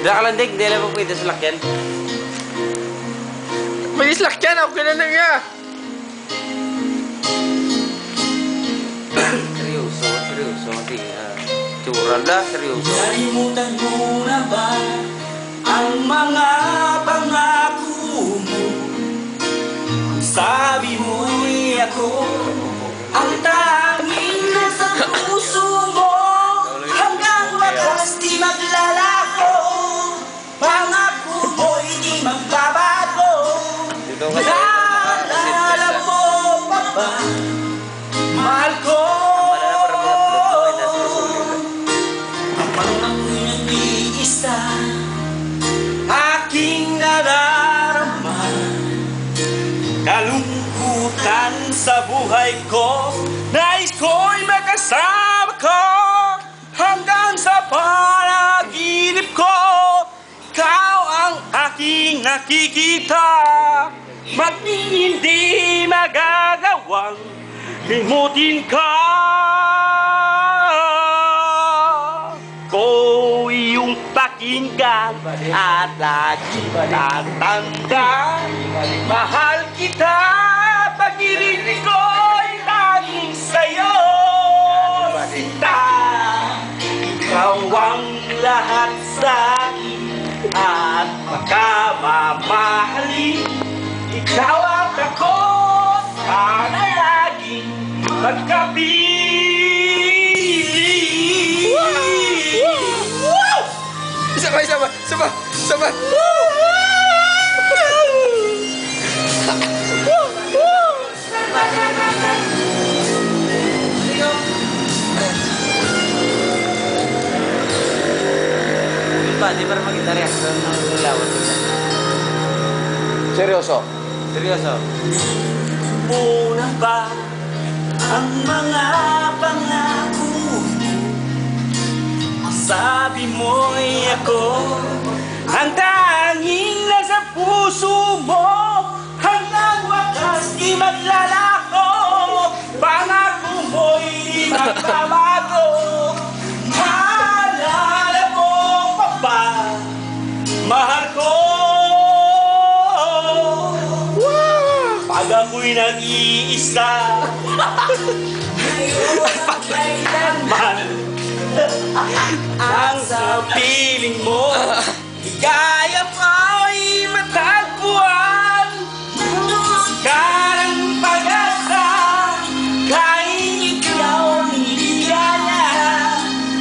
Nakalandig, hindi alam mo pwede sa lakyan. May lakyan ako kailan na nga. Seryoso. Di, tsura na, seryoso. Nalimutan mo na ba ang mga pangako mo? Kung sabi mo'y ako ang tanging nasa puso mo, hanggang wakas di maglalako, pangako mo'y di magbabago. Naalala mo pa ba, mahal ko? Aking nadarama, kalungkutan sa buhay ko, nais ko'y makasama ko hanggang sa panaginip ko. Ikaw ang aking nakikita, maging hindi magagawang limutin ka. Ko iyong pakinggan at lagi tatandaan, mahal kita, pag-ibig ko'y laging sa'yo. Sinta, ikaw ang lahat sa'kin at makamamahalin. Ikaw at ako, sana laging magkapili. Sabay. Di ba mag-gitarya? Ng lawat. Seryoso. Muna ba ang mga pangako mo? Sabi mo'y ako ang tanging nasa puso mo, hanggang wakas di maglalako, pangako mo'y di magbabago. Maalala mo pa ba, mahal ko? Pag ako'y nag-iisa, at kailanman ang sa piling mo, higaya mo'y matagpuan. Karang pag-asa, kahit ikaw ang hiyaya,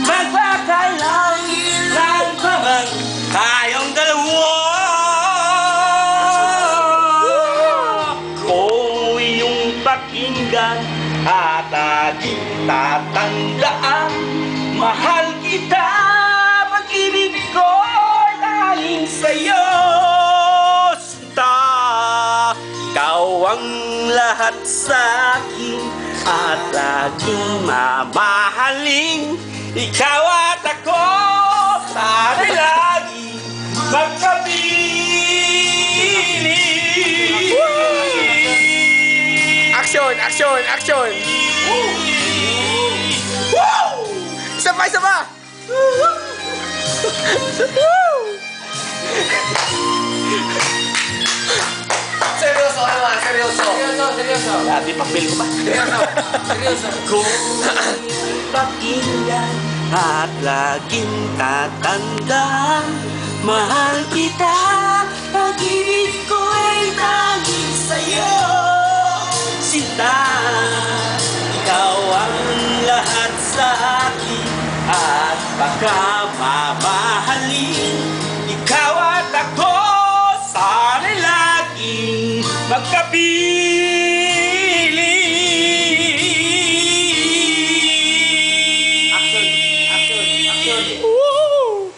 magpakailangan pa man tayong dalawa. Kung iyong pakinggan at aking tatandaan, mahal kita, pag-ibig ko'y laging sa'yo. Sinta, ikaw ang lahat sa'kin at laging mamahalin. Ikaw at ako, sana'y laging magkapili. Action! Sabay! Seryoso. Labi papel ko ba? Seryoso. Kung pakinggan at laging tatandaan, mahal kita, pag-ibig ko'y laging sa'yo. Sinta, ikaw ang lahat sa akin at baka mamahalin. Ikaw at ako, sana'y laging magkapili. Action. Woo!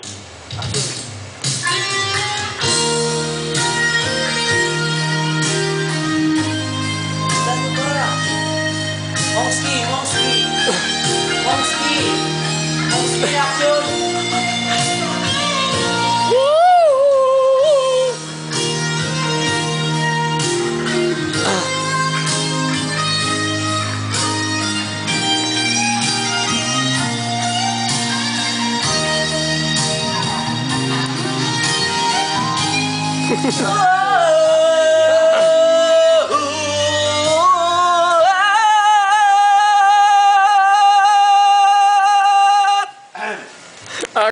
Mongski, action! Oh!